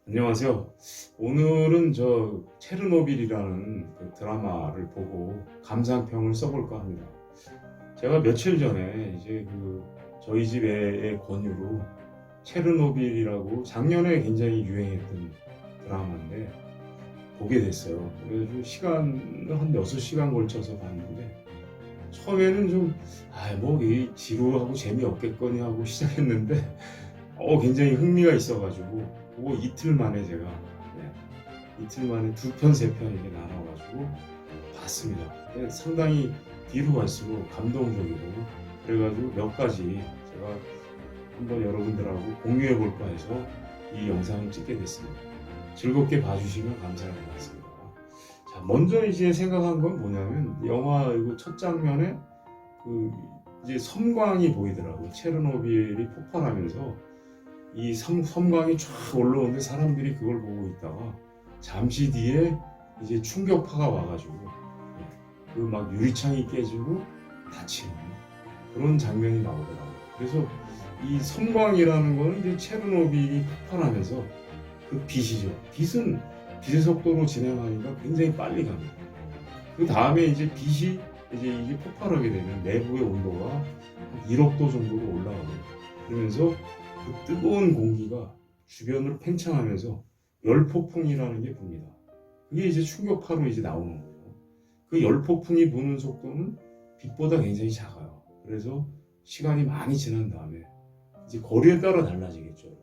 안녕하세요. 오늘은 저 체르노빌이라는 그 드라마를 보고 감상평을 써볼까 합니다. 제가 며칠 전에 이제 저희 집 애의 권유로 체르노빌이라고 작년에 굉장히 유행했던 드라마인데 보게 됐어요. 그래서 시간을 한 6시간 걸쳐서 봤는데 처음에는 이 지루하고 재미없겠거니 하고 시작했는데 굉장히 흥미가 있어가지고 그거 이틀 만에 제가 이틀 만에 2편, 3편 이렇게 나눠가지고 봤습니다. 상당히 뒤로 갈수록 감동적이고 그래가지고 몇 가지 제가 한번 여러분들하고 공유해 볼까 해서 이 영상을 찍게 됐습니다. 즐겁게 봐주시면 감사하겠습니다. 자, 먼저 이제 생각한 건 뭐냐면 영화 이거 첫 장면에 이제 섬광이 보이더라고요. 체르노빌이 폭발하면서 이 섬광이 쫙 올라오는데 사람들이 그걸 보고 있다가 잠시 뒤에 이제 충격파가 와가지고 그 막 유리창이 깨지고 다치는 그런 장면이 나오더라고요. 그래서 이 섬광이라는 거는 이제 체르노빌이 폭발하면서 그 빛이죠. 빛은 빛의 속도로 진행하니까 굉장히 빨리 갑니다. 그 다음에 이제 빛이 이제 이게 폭발하게 되면 내부의 온도가 한 1억 도 정도로 올라가거든요. 그러면서 그 뜨거운 공기가 주변으로 팽창하면서 열폭풍이라는 게 붑니다. 그게 이제 충격파로 이제 나오는 거예요. 그 열폭풍이 부는 속도는 빛보다 굉장히 작아요. 그래서 시간이 많이 지난 다음에 이제 거리에 따라 달라지겠죠.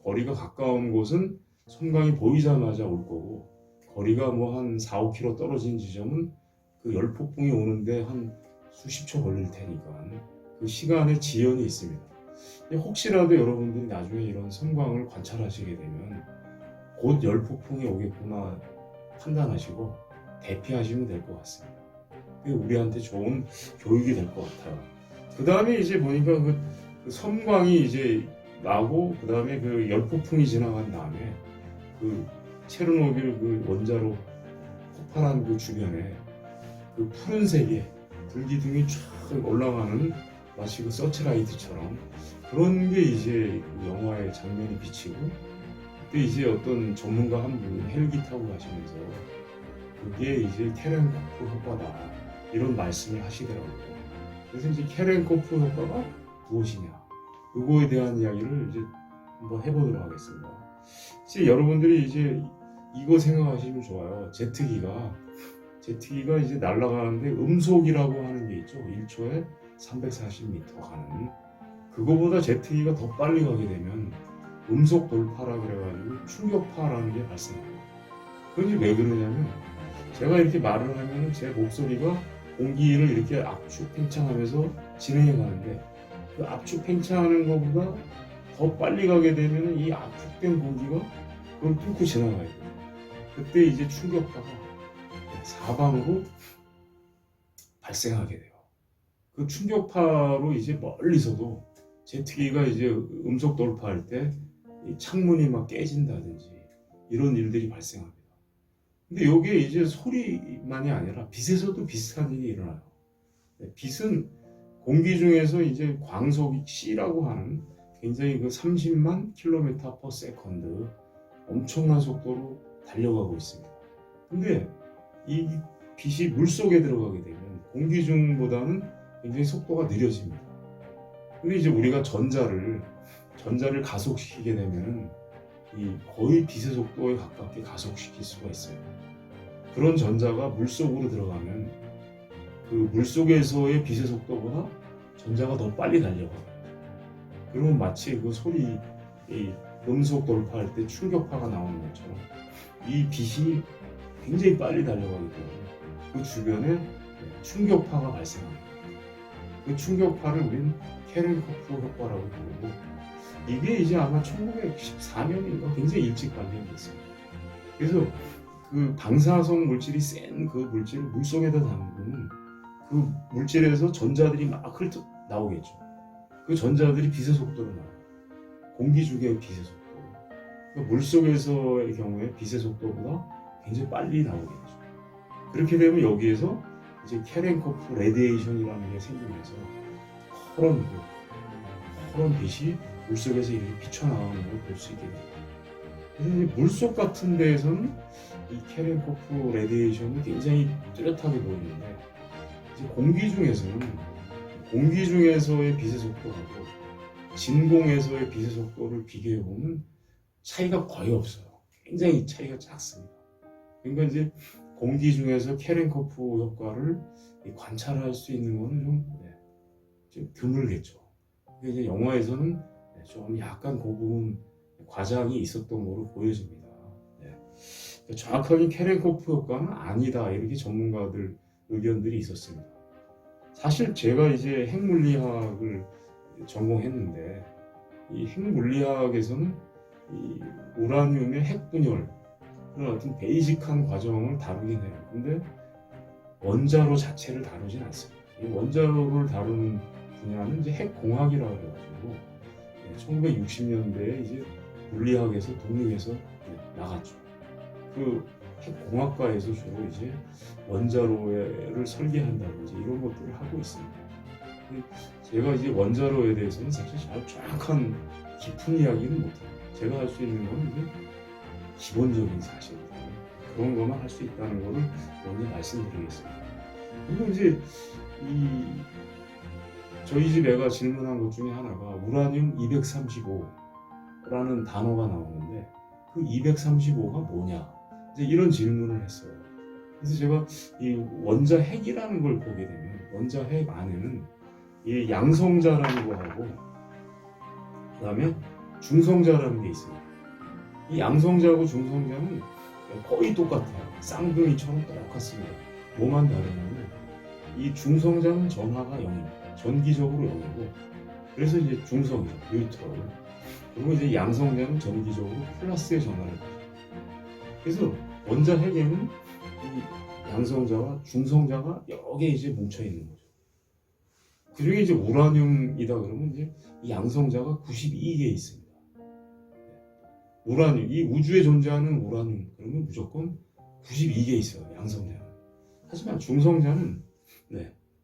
거리가 가까운 곳은 섬광이 보이자마자 올 거고 거리가 뭐 한 4, 5km 떨어진 지점은 그 열폭풍이 오는데 한 수십 초 걸릴 테니까 그 시간에 지연이 있습니다. 혹시라도 여러분들이 나중에 이런 섬광을 관찰하시게 되면 곧 열폭풍이 오겠구나 판단하시고 대피하시면 될 것 같습니다. 그게 우리한테 좋은 교육이 될 것 같아요. 그 다음에 이제 보니까 그 섬광이 이제 나고 그 다음에 그 열폭풍이 지나간 다음에 그 체르노빌 그 원자로 폭발한 그 주변에 그 푸른색의 불기둥이 쫙 올라가는 마치 그 서치라이트처럼 그런 게 이제 영화의 장면이 비치고 그때 이제 어떤 전문가 한 분이 헬기 타고 가시면서 그게 이제 케렌코프 효과다 이런 말씀을 하시더라고요. 그래서 이제 케렌코프 효과가 무엇이냐 그거에 대한 이야기를 이제 한번 해보도록 하겠습니다. 이제 여러분들이 이제 이거 생각하시면 좋아요. 제트기가 이제 날아가는데 음속이라고 하는 게 있죠. 1초에 340m 가는 그거보다 제트기가 더 빨리 가게 되면 음속 돌파라 그래가지고 충격파라는 게 발생합니다. 그게 왜 그러냐면 제가 이렇게 말을 하면 제 목소리가 공기를 이렇게 압축 팽창하면서 진행해 가는데 그 압축 팽창하는 것보다 더 빨리 가게 되면 이 압축된 공기가 그걸 뚫고 지나가야 돼요. 그때 이제 충격파가 사방으로 발생하게 돼요. 그 충격파로 이제 멀리서도 제트기가 이제 음속 돌파할 때 창문이 막 깨진다든지 이런 일들이 발생합니다. 근데 이게 이제 소리만이 아니라 빛에서도 비슷한 일이 일어나요. 빛은 공기 중에서 이제 광속이 C라고 하는 굉장히 그 30만 킬로미터 퍼 세컨드 엄청난 속도로 달려가고 있습니다. 근데 이 빛이 물속에 들어가게 되면 공기 중보다는 굉장히 속도가 느려집니다. 근데 이제 우리가 전자를 가속시키게 되면 거의 빛의 속도에 가깝게 가속시킬 수가 있어요. 그런 전자가 물속으로 들어가면 그 물속에서의 빛의 속도보다 전자가 더 빨리 달려가요. 그러면 마치 그 소리, 음속 돌파할 때 충격파가 나오는 것처럼 이 빛이 굉장히 빨리 달려가기 때문에 그 주변에 충격파가 발생합니다. 그 충격파를 우리는 케렌코프 효과라고 부르고 이게 이제 아마 1914년인가 굉장히 일찍 발견됐습니다. 그래서 그 방사성 물질이 센 그 물질을 물속에다 담그면 그 물질에서 전자들이 막 나오겠죠. 그 전자들이 빛의 속도로 나와요. 공기 중의 빛의 속도. 그러니까 물속에서의 경우에 빛의 속도보다 굉장히 빨리 나오겠죠. 그렇게 되면 여기에서 이제 케렌코프 레디에이션이라는 게 생기면서 허런 빛이 물속에서 이렇게 비쳐나오는 걸 볼 수 있게 됩니다. 그래서 이제 물속 같은 데에서는 이 케렌코프 레디에이션이 굉장히 뚜렷하게 보이는데 이제 공기 중에서의 빛의 속도하고 진공에서의 빛의 속도를 비교해 보면 차이가 거의 없어요. 굉장히 차이가 작습니다. 그러니까 이제 공기 중에서 케렌코프 효과를 관찰할 수 있는 거는 좀 드물겠죠. 이제 영화에서는 좀 약간 그 부분 과장이 있었던 거로 보여집니다. 네. 정확하게 케렌코프 효과는 아니다 이렇게 전문가들 의견들이 있었습니다. 사실 제가 이제 핵물리학을 전공했는데 이 핵물리학에서는 이 우라늄의 핵분열 그런 어떤 베이직한 과정을 다루긴 해요. 근데 원자로 자체를 다루진 않습니다. 이 원자로를 다루는 분야는 이제 핵공학이라고 해가지고 1960년대에 이제 물리학에서 독립해서 나갔죠. 그 핵공학과에서 주로 이제 원자로를 설계한다든지 이런 것들을 하고 있습니다. 제가 이제 원자로에 대해서는 사실 잘 정확한 깊은 이야기는 못해요. 제가 할 수 있는 건 이제 기본적인 사실입니다. 그런 것만 할 수 있다는 것을 먼저 말씀드리겠습니다. 그리고 이제 저희 집 애가 질문한 것 중에 하나가 우라늄 235라는 단어가 나오는데 그 235가 뭐냐 이제 이런 질문을 했어요. 그래서 제가 이 원자핵이라는 걸 보게 되면 원자핵 안에는 이 양성자라는 거하고 그다음에 중성자라는 게 있습니다. 이 양성자하고 중성자는 거의 똑같아요. 쌍둥이처럼 똑같습니다. 뭐만 다르냐면 이 중성자는 전하가 0입니다. 전기적으로 0이고 그래서 이제 중성이죠. 뉴트럴. 그리고 이제 양성자는 전기적으로 플러스의 전하를 가져요. 그래서 원자핵에는 이 양성자와 중성자가 여러 개 이제 뭉쳐 있는 거죠. 그중에 이제 우라늄이다 그러면 이제 이 양성자가 92개 있습니다. 우라늄, 이 우주에 존재하는 우라늄 그러면 무조건 92개 있어요. 양성자는. 하지만 중성자는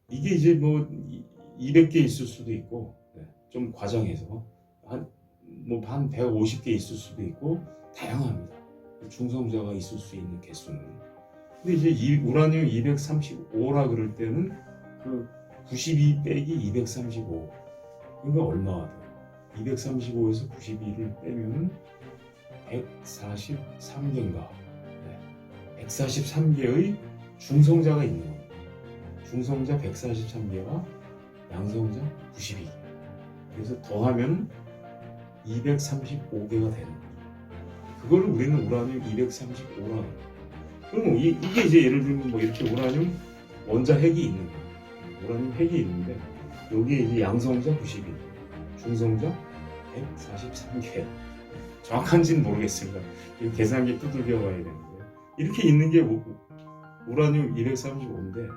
이게 이제 뭐 200개 있을 수도 있고 좀 과장해서 한 150개 있을 수도 있고 다양합니다. 중성자가 있을 수 있는 개수는. 근데 이제 이 우라늄 235라 그럴 때는 그 92 빼기 235 그러니까 얼마가 돼요? 235에서 92를 빼면은 143개인가 143개의 중성자가 있는 거예요. 중성자 143개와 양성자 92개. 그래서 더하면 235개가 되는 거죠. 그걸 우리는 우라늄 235라고 해요. 그럼 이게 이제 예를 들면 뭐 이렇게 우라늄 원자핵이 있는 거예요. 우라늄 핵이 있는데 여기에 이제 양성자 92, 중성자 143개. 정확한지는 모르겠습니다. 이 계산기 두들겨 봐야 되는데 이렇게 있는 게 우라늄 235인데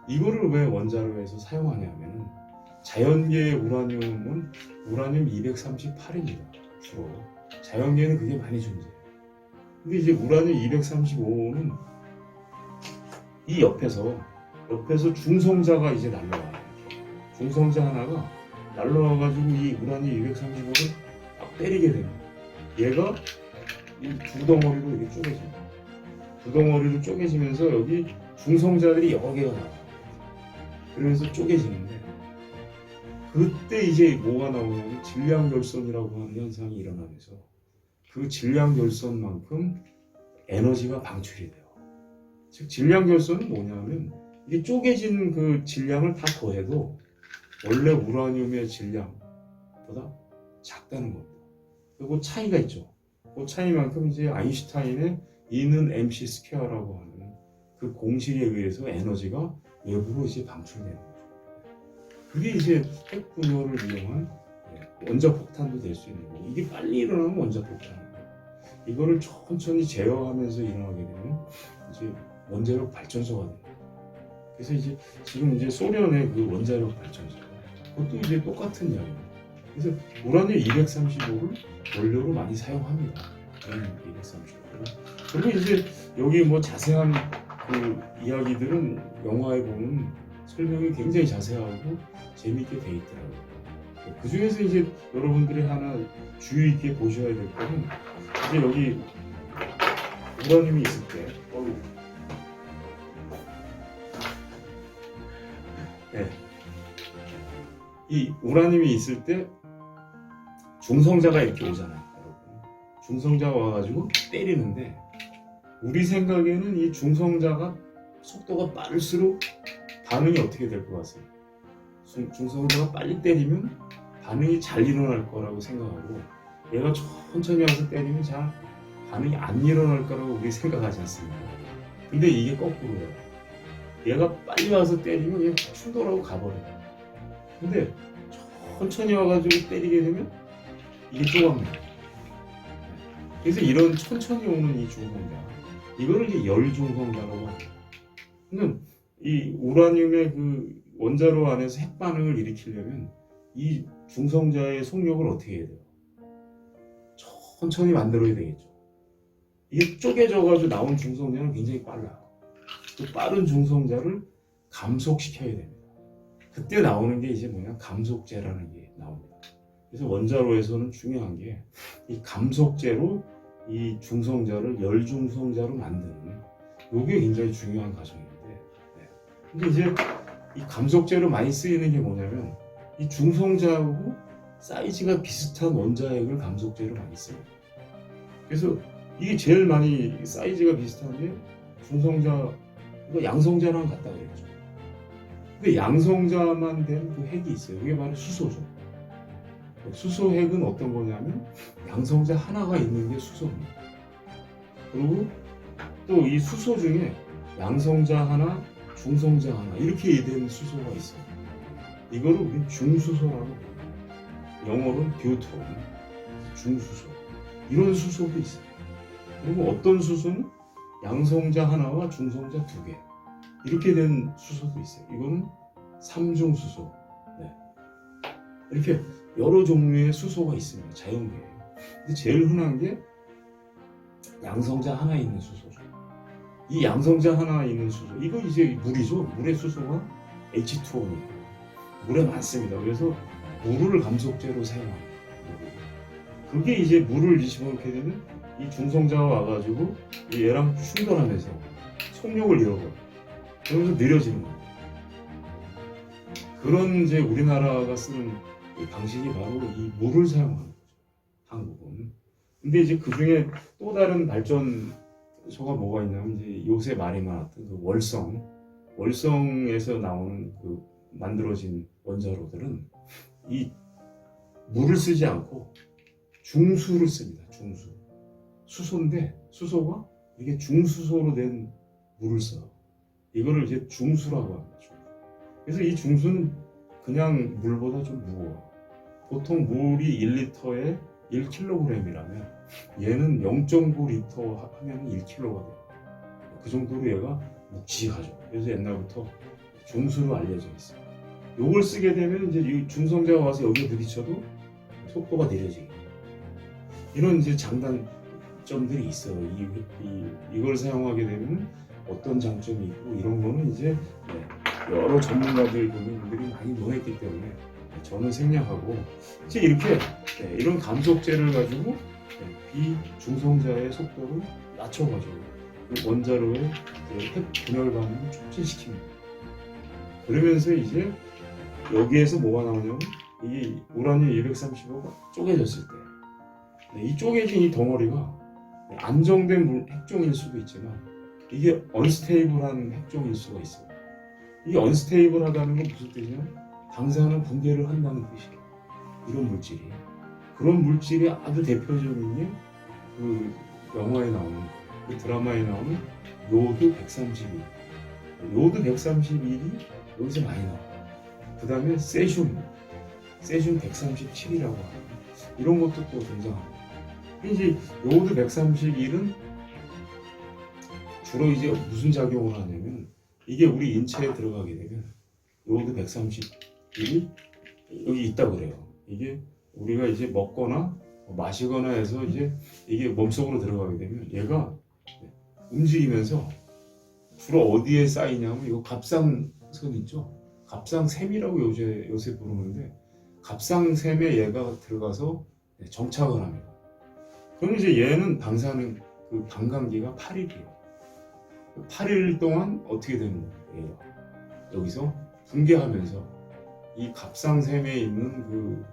이거를 왜 원자로에서 사용하냐면은 자연계의 우라늄은 우라늄 238입니다. 주로 자연계에는 그게 많이 존재해요. 근데 이제 우라늄 235는 이 옆에서 중성자가 이제 날라와요. 중성자 하나가 날라와가지고 이 우라늄 235를 딱 때리게 됩니다. 얘가 이 두 덩어리로 이렇게 쪼개집니다. 두 덩어리로 쪼개지면서 여기 중성자들이 여러 개가 나와요. 그러면서 쪼개지는데 그때 이제 뭐가 나오냐면 질량결손이라고 하는 현상이 일어나면서 그 질량결손만큼 에너지가 방출이 돼요. 즉 질량결손은 뭐냐면 이게 쪼개진 그 질량을 다 더해도 원래 우라늄의 질량보다 작다는 겁니다. 그리고 차이가 있죠. 그 차이만큼 이제 아인슈타인의 E는 mc 스퀘어라고 하는 그 공식에 의해서 에너지가 외부로 이제 방출되는 거죠. 그게 이제 핵분열을 이용한 원자폭탄도 될 수 있는 거고 이게 빨리 일어나면 원자폭탄이고 이거를 천천히 제어하면서 일어나게 되면 이제 원자력 발전소가 됩니다. 그래서 이제 지금 이제 소련의 그 원자력 발전소 그것도 이제 똑같은 이야기입니다. 그래서 우라늄 235를 원료로 많이 사용합니다. 우라늄 235를. 그리고 이제 여기 뭐 자세한 그 이야기들은 영화에 보면 설명이 굉장히 자세하고 재밌게 돼 있더라고요. 그 중에서 이제 여러분들이 하나 주의 있게 보셔야 될 거는 이제 여기 우라늄이 있을 때, 네. 이 우라늄이 있을 때 중성자가 이렇게 오잖아요, 여러분. 중성자가 와가지고 때리는데 우리 생각에는 이 중성자가 속도가 빠를수록 반응이 어떻게 될 것 같아요? 중성자가 빨리 때리면 반응이 잘 일어날 거라고 생각하고 얘가 천천히 와서 때리면 잘 반응이 안 일어날 거라고 우리 생각하지 않습니까? 근데 이게 거꾸로예요. 얘가 빨리 와서 때리면 그냥 충돌하고 가버려요. 근데 천천히 와가지고 때리게 되면 이게 조각나요. 그래서 이런 천천히 오는 이 중성자, 이거를 이제 열중성자라고 합니다. 그러니까 이 우라늄의 그 원자로 안에서 핵 반응을 일으키려면 이 중성자의 속력을 어떻게 해야 돼요? 천천히 만들어야 되겠죠. 이게 쪼개져가지고 나온 중성자는 굉장히 빨라요. 그 빠른 중성자를 감속시켜야 됩니다. 그때 나오는 게 이제 뭐냐, 감속제라는 게 나옵니다. 그래서 원자로에서는 중요한 게 이 감속제로 이 중성자를 열중성자로 만드는 이게 굉장히 중요한 과정인데, 네. 근데 이제 이 감속제로 많이 쓰이는 게 뭐냐면 이 중성자하고 사이즈가 비슷한 원자핵을 감속제로 많이 씁니다. 그래서 이게 제일 많이 사이즈가 비슷한 게 중성자, 이거 양성자랑 같다 그랬죠. 근데 양성자만 된 그 핵이 있어요. 그게 바로 수소죠. 수소 핵은 어떤 거냐면 양성자 하나가 있는 게 수소입니다. 그리고 또 이 수소 중에 양성자 하나, 중성자 하나 이렇게 된 수소가 있어요. 이거를 우리 중수소라고 해요. 영어로는 듀톤, 중수소. 이런 수소도 있어요. 그리고 어떤 수소는 양성자 하나와 중성자 두 개 이렇게 된 수소도 있어요. 이거는 삼중수소. 네. 이렇게 여러 종류의 수소가 있습니다. 자연계에. 근데 제일 흔한 게 양성자 하나 있는 수소죠. 이 양성자 하나 있는 수소, 이거 이제 물이죠. 물의 수소가 H2O니까 물에 많습니다. 그래서 물을 감속제로 사용합니다. 그게 이제 물을 집어넣게 되면 이 중성자가 와가지고 얘랑 충돌하면서 속력을 잃어버려요. 그러면서 느려지는 거예요. 그런 이제 우리나라가 쓰는 이 방식이 바로 이 물을 사용하는 거죠. 한국은. 근데 이제 그 중에 또 다른 발전소가 뭐가 있냐면 이제 요새 말이 많았던 그 월성에서 나오는 그 만들어진 원자로들은 이 물을 쓰지 않고 중수를 씁니다. 중수. 수소인데 수소가 이게 중수소로 된 물을 써요. 이거를 이제 중수라고 합니다. 그래서 이 중수는 그냥 물보다 좀 무거워요. 보통 물이 1리터에 1kg이라면 얘는 0.9리터 하면 1kg가 돼요. 그 정도로 얘가 묵직하죠. 그래서 옛날부터 중수로 알려져 있어요. 요걸 쓰게 되면 이제 이 중성자가 와서 여기에 부딪혀도 속도가 느려지게. 이런 이제 장단점들이 있어요. 이걸 사용하게 되면 어떤 장점이 있고 이런 거는 이제 여러 전문가들 보는 분들이 많이 논했기 때문에 저는 생략하고 이제 이렇게 이런 감속제를 가지고 비중성자의 속도를 낮춰가지고 원자로의 핵 분열 반응을 촉진시킵니다. 그러면서 이제 여기에서 뭐가 나오냐면 이 우라늄 235가 쪼개졌을 때 이 쪼개진 이 덩어리가 안정된 핵종일 수도 있지만 이게 언스테이블한 핵종일 수가 있어요. 이게 언스테이블하다는 건 무슨 뜻이냐면 방사능 붕괴를 한다는 뜻이에요. 이런 물질이. 그런 물질이 아주 대표적인 게 그 영화에 나오는, 그 드라마에 나오는 요드 131. 요드 131이 여기서 많이 나와요. 그 다음에 세슘 137이라고 하는 이런 것도 또 등장합니다. 이제 요드 131은 주로 이제 무슨 작용을 하냐면 이게 우리 인체에 들어가게 되면 요드 131이 여기 있다고 그래요. 이게 우리가 이제 먹거나 마시거나 해서 이제 이게 몸속으로 들어가게 되면 얘가 움직이면서 주로 어디에 쌓이냐면 이거 갑상선 있죠? 갑상샘이라고 요새 부르는데 갑상샘에 얘가 들어가서 정착을 합니다. 그럼 이제 얘는 방사능 그 방광기가 8일이에요. 8일 동안 어떻게 되는 거예요? 얘가 여기서 붕괴하면서 이 갑상샘에 있는 그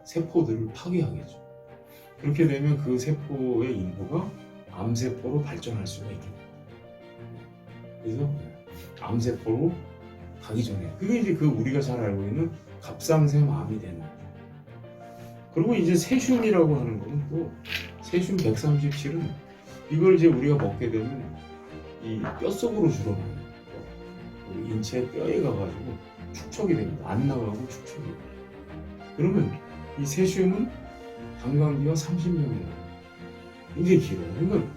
세포들을 파괴하겠죠. 그렇게 되면 그 세포의 일부가 암세포로 발전할 수가 있겠죠. 그래서 암세포로 가기 전에 그게 이제 그 우리가 잘 알고 있는 갑상샘암이 되는 거죠. 그리고 이제 세슘이라고 하는 거는 또 세슘 137은 이걸 이제 우리가 먹게 되면 이 뼛속으로 주로 먹는 우리 인체 뼈에 가가지고 축적이 됩니다. 안 나가고 축적이 돼요. 그러면 이 세슘은 방광기가 30년이에요. 굉장히 길어요. 그러니까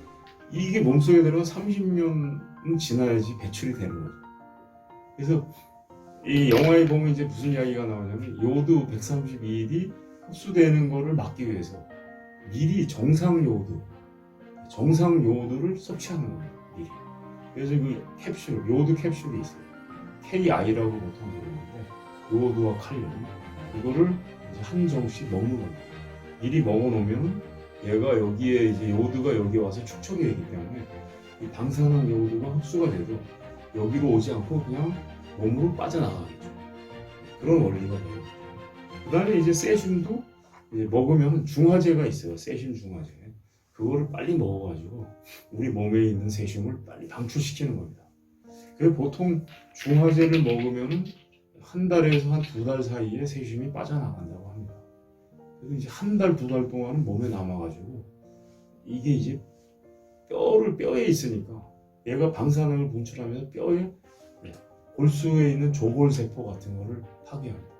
이게 몸속에 들어가 30년은 지나야지 배출이 되는 거죠. 그래서 이 영화에 보면 이제 무슨 이야기가 나오냐면 요도 132일이 흡수되는 거를 막기 위해서 미리 정상 요도를 섭취하는 거예요. 미리. 그래서 그 캡슐, 요도 캡슐이 있어요. KI라고 보통 부르는데 요도와 칼륨 이거를 이제 한 정씩 먹는 겁니다. 미리 먹어놓으면 얘가 여기에 이제 요도가 여기 와서 축적이 되기 때문에 이 방사능 요도가 흡수가 돼도 여기로 오지 않고 그냥 몸으로 빠져나가겠죠. 그런 원리가 돼요. 그 다음에 이제 세슘도 이제 먹으면 중화제가 있어요. 세슘 중화제. 그거를 빨리 먹어가지고 우리 몸에 있는 세슘을 빨리 방출시키는 겁니다. 그래서 보통 중화제를 먹으면 한 달에서 한 2달 사이에 세슘이 빠져나간다고 합니다. 그래서 이제 한 달, 2달 동안은 몸에 남아가지고 이게 이제 뼈에 있으니까 얘가 방사능을 분출하면서 뼈에 골수에 있는 조골세포 같은 거를 파괴합니다.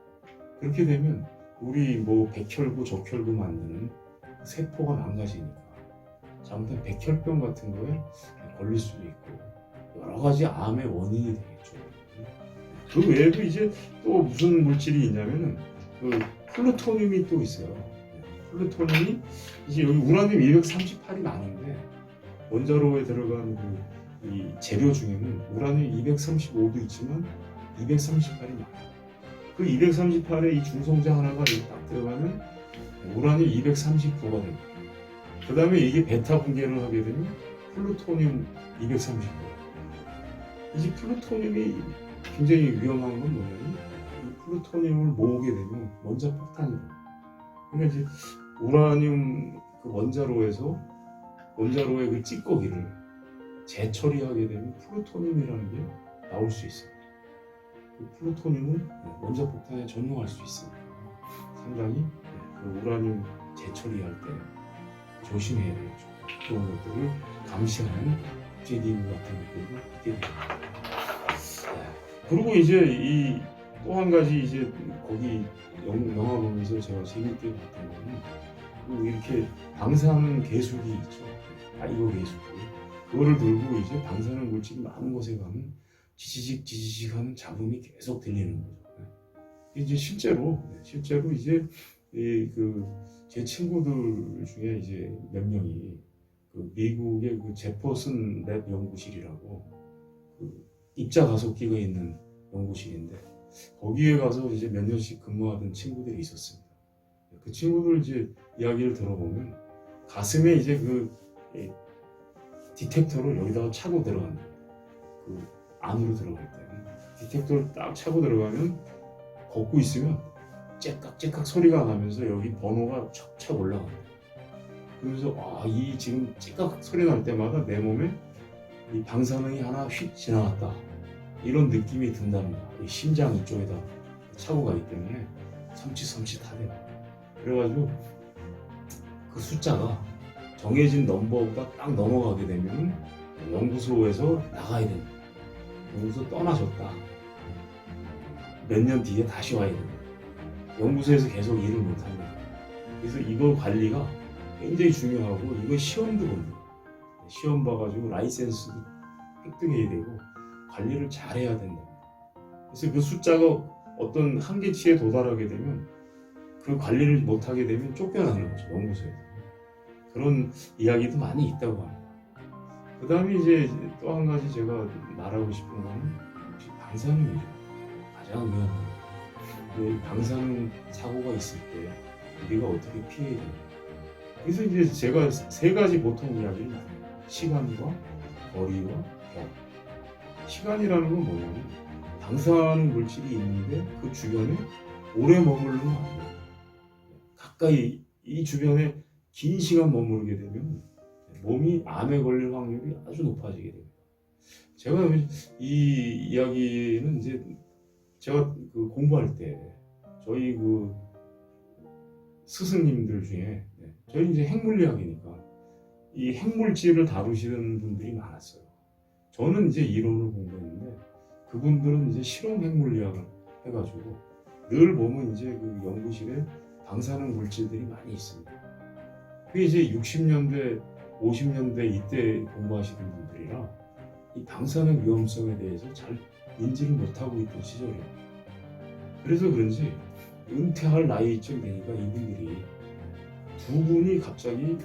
그렇게 되면 우리 뭐 백혈구, 적혈구 만드는 세포가 망가지니까 잘못하면 백혈병 같은 거에 걸릴 수도 있고 여러 가지 암의 원인이 되겠죠. 그 외에도 이제 또 무슨 물질이 있냐면은 그 플루토늄이 또 있어요. 플루토늄이 이제 여기 우라늄 238이 많은데 원자로에 들어간 그 이 재료 중에는 우라늄 235도 있지만 238이 많아요. 그 238에 이 중성자 하나가 이렇게 딱 들어가면 우라늄 239가 됩니다. 그 다음에 이게 베타 분계를 하게 되면 플루토늄 239. 이제 플루토늄이 굉장히 위험한 건 뭐냐면 이 플루토늄을 모으게 되면 원자 폭탄이 돼요. 그러니까 이제 우라늄 그 원자로의 그 찌꺼기를 재처리하게 되면 플루토늄이라는 게 나올 수 있어요. 그 플루토늄은 원자 폭탄에 전용할 수 있습니다. 상당히 그 우라늄 재처리할 때 조심해야 되겠죠. 그런 것들을 감시하는 국제기구 같은 것들도 있게 됩니다. 그리고 이제 이 또 한 가지 이제 거기 영화 보면서 제가 재밌게 봤던 거는 이렇게 방사능 계수기 있죠. 아이고 계수기. 그거를 들고 이제 방사능 물질이 많은 곳에 가면 지지직 하는 잡음이 계속 들리는 거죠. 이제 실제로 이제 제 친구들 중에 이제 몇 명이 그 미국의 그 제퍼슨 랩 연구실이라고 그 입자 가속기가 있는 연구실인데 거기에 가서 이제 몇 년씩 근무하던 친구들이 있었습니다. 그 친구들 이제 이야기를 들어보면 가슴에 이제 그 디텍터를 여기다가 차고 들어간다. 그 안으로 들어갈 때 디텍터를 딱 차고 들어가면 걷고 있으면 째깍째깍 소리가 나면서 여기 번호가 촥촥 올라갑니다. 그러면서 이 지금 째깍 소리 날 때마다 내 몸에 이 방사능이 하나 휙 지나갔다. 이런 느낌이 든답니다. 이 심장 이쪽에다 차고 가기 때문에 섬찟하대요. 그래가지고 그 숫자가 정해진 넘버보다 딱 넘어가게 되면 연구소에서 나가야 된다. 연구소 떠나셨다. 몇 년 뒤에 다시 와야 된다. 연구소에서 계속 일을 못합니다. 그래서 이거 관리가 굉장히 중요하고 이거 시험도 본다. 시험 봐가지고 라이센스도 획득해야 되고 관리를 잘해야 된다. 그래서 그 숫자가 어떤 한계치에 도달하게 되면 그 관리를 못하게 되면 쫓겨나는 거죠. 연구소에서. 그런 이야기도 많이 있다고 합니다. 그 다음에 이제 또 한 가지 제가 말하고 싶은 거는 방사능이죠. 가장 위험한 거. 이 방사능 사고가 있을 때 우리가 어떻게 피해야 되나. 그래서 이제 제가 세 가지 보통 이야기를 나눠요. 시간과 거리와 벽. 시간이라는 건 뭐냐면 방사능 물질이 있는데 그 주변에 오래 머무르면 안 돼요. 가까이 이 주변에 긴 시간 머무르게 되면 몸이 암에 걸릴 확률이 아주 높아지게 됩니다. 제가 이 이야기는 이제 제가 그 공부할 때 저희 그 스승님들 중에 저희 이제 핵물리학이니까 이 핵물질을 다루시는 분들이 많았어요. 저는 이제 이론을 공부했는데 그분들은 이제 실험 핵물리학을 해가지고 늘 보면 이제 그 연구실에 방사능 물질들이 많이 있습니다. 그게 이제 60년대, 50년대 이때 공부하시는 분들이라 이 방사능 위험성에 대해서 잘 인지를 못하고 있던 시절이에요. 그래서 그런지 은퇴할 나이쯤 되니까 이분들이 두 분이 갑자기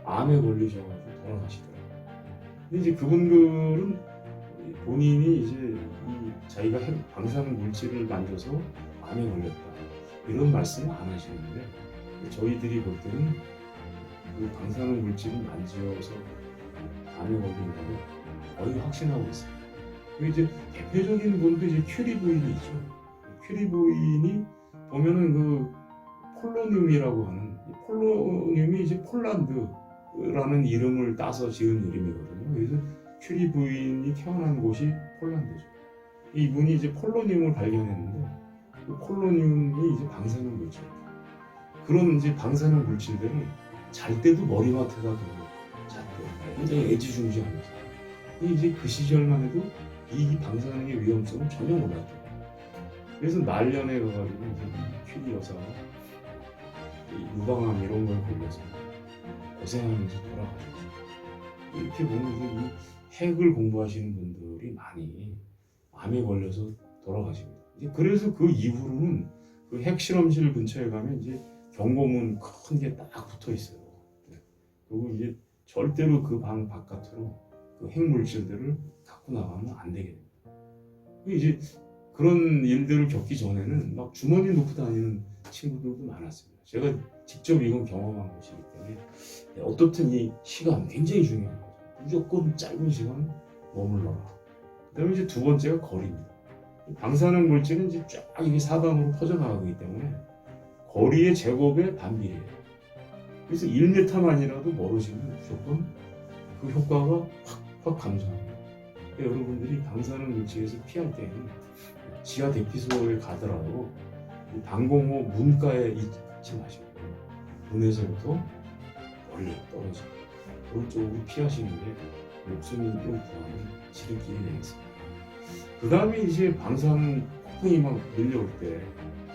암에 걸리셔가지고 돌아가시더라고요. 근데 이제 그분들은 본인이 이제 이 자기가 방사능 물질을 만져서 암에 걸렸다 이런 말씀은 안 하시는데 저희들이 볼 때는 그 방사능 물질을 만져서 암에 걸린다고 거의 확신하고 있습니다. 그리고 이제 대표적인 분도 이제 큐리 부인이 있죠. 큐리 부인이 보면은 그 폴로늄이라고 하는 폴로늄이 이제 폴란드라는 이름을 따서 지은 이름이거든요. 그래서 큐리 부인이 태어난 곳이 폴란드죠. 이분이 이제 폴로늄을 발견했는데 그 폴로늄이 이제 방사능 물질이에요. 그런 이제 방사능 물질들을 잘 때도 머리맡에다 두고 잤대요. 굉장히 애지중지하면서. 이제 그 시절만 해도 이 방사능의 위험성을 전혀 몰랐대요. 그래서 말년에 가가지고 이제 큐리 여사가 유방암 이런 걸 걸려서 고생하면서 돌아가셨죠. 이렇게 보면 이 핵을 공부하시는 분들이 많이 암에 걸려서 돌아가십니다. 그래서 그 이후로는 그 핵실험실 근처에 가면 이제 경고문 큰 게 딱 붙어 있어요. 그리고 이제 절대로 그 방 바깥으로 그 핵물질들을 갖고 나가면 안 되게 됩니다. 이제 그런 일들을 겪기 전에는 막 주머니 놓고 다니는 친구들도 많았습니다. 제가 직접 이건 경험한 것이기 때문에 어떻든 이 시간 굉장히 중요한 거죠. 무조건 짧은 시간 머물러라. 그다음에 이제 두 번째가 거리입니다. 방사능 물질은 이제 쫙 이게 사방으로 퍼져나가기 때문에 거리의 제곱에 반비례해요. 그래서 1m만이라도 멀어지면 무조건 그 효과가 확 감소합니다. 그러니까 여러분들이 방사능 물질에서 피할 때는 지하 대피소에 가더라도 방공호 문가에 있지 마시고 문에서부터 멀리 떨어지고 그런 쪽으로 피하시는 게 목숨을 구하는 지름길이 되겠습니다. 그 다음에 이제 방사능 폭풍이 막 밀려올 때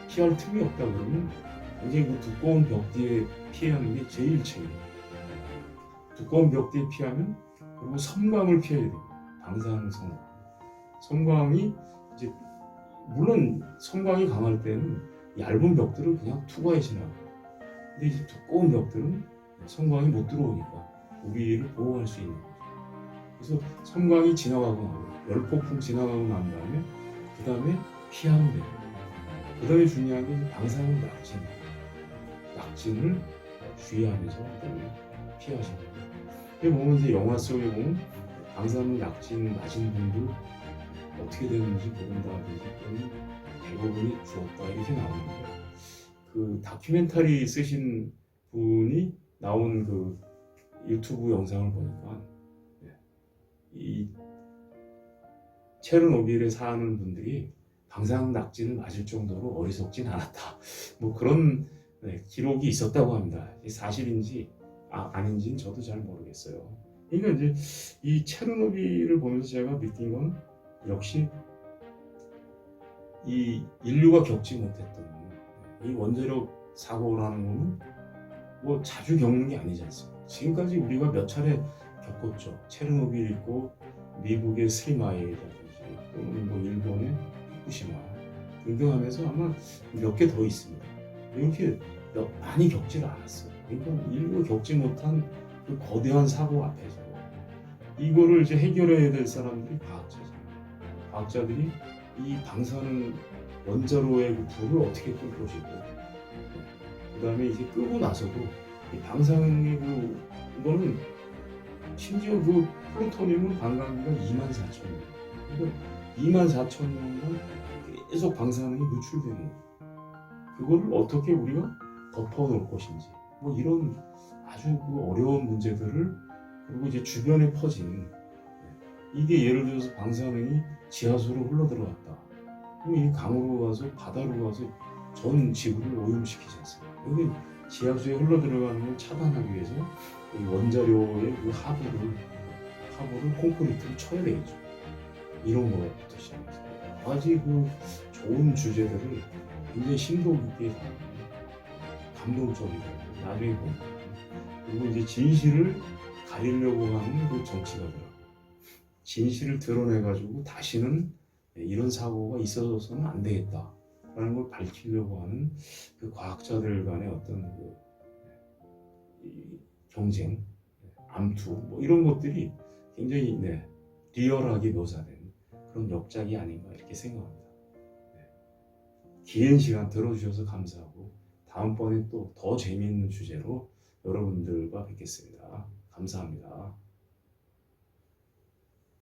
피할 틈이 없다 그러면 굉장히 그 두꺼운 벽 뒤에 피하는 게 제일 최고예요. 두꺼운 벽 뒤에 피하면 그리고 섬광을 피해야 됩니다. 방사능 섬광. 섬광이 이제 물론 섬광이 강할 때는 얇은 벽들은 그냥 투과해 지나가요. 근데 이제 두꺼운 벽들은 섬광이 못 들어오니까 우리를 보호할 수 있는 거죠. 그래서 섬광이 지나가고 나고 열폭풍 지나가고 난 다음에 그 다음에 피하면 돼요. 그 다음에 중요한 게 방사능 낙진을 주의하면서 피하시는 거예요. 보면 이제 영화 속에 보면 방사능 낙진 맞은 분들 어떻게 되는지 모른다든지 또는 대부분이 죽었다 이렇게 나오는데 그 다큐멘터리 쓰신 분이 나온 그 유튜브 영상을 보니까 이 체르노빌에 사는 분들이 방사능 낙진을 맞을 정도로 어리석진 않았다. 뭐 그런 기록이 있었다고 합니다. 사실인지 아닌지는 저도 잘 모르겠어요. 그러니까 이제 이 체르노빌을 보면서 제가 느낀 건 역시 이 인류가 겪지 못했던 이 원자력 사고라는 거는 뭐 자주 겪는 게 아니지 않습니까? 지금까지 우리가 몇 차례 겪었죠. 체르노빌 있고 미국의 스리마이라든지 또는 뭐 일본의 후쿠시마 등등 하면서 아마 몇 개 더 있습니다. 이렇게 많이 겪지를 않았어요. 그러니까 인류가 겪지 못한 그 거대한 사고 앞에서 이거를 이제 해결해야 될 사람들이 과학자잖아요. 과학자들이 이 방사능 원자로의 그 불을 어떻게 끌 것이고, 그 다음에 이제 끄고 나서도 이 방사능의 그거는 심지어 그 플루토늄은 반감기가 24,000년. 그러니까 24,000년간 계속 방사능이 노출되는 거예요. 그거를 어떻게 우리가 덮어놓을 것인지, 뭐 이런 아주 그 어려운 문제들을, 그리고 이제 주변에 퍼진, 이게 예를 들어서 방사능이 지하수로 흘러 들어갔다. 그럼 이 강으로 가서 바다로 가서 전 지구를 오염시키지 않습니까? 여기 지하수에 흘러 들어가는 걸 차단하기 위해서 이 원자료의 그 하부를 콘크리트로 쳐야 되겠죠. 이런 것부터 시작해서 여러 가지 그 좋은 주제들을 굉장히 심도 깊게 다루는 감동적이고, 나중에 보면, 그리고 이제 진실을 가리려고 하는 그 정치가들, 진실을 드러내가지고 다시는 이런 사고가 있어서는 안 되겠다라는 걸 밝히려고 하는 그 과학자들 간의 어떤 이 경쟁, 암투, 뭐 이런 것들이 굉장히 리얼하게 묘사된 그런 역작이 아닌가 이렇게 생각합니다. 긴 시간 들어주셔서 감사하고, 다음번에 또 더 재미있는 주제로 여러분들과 뵙겠습니다. 감사합니다.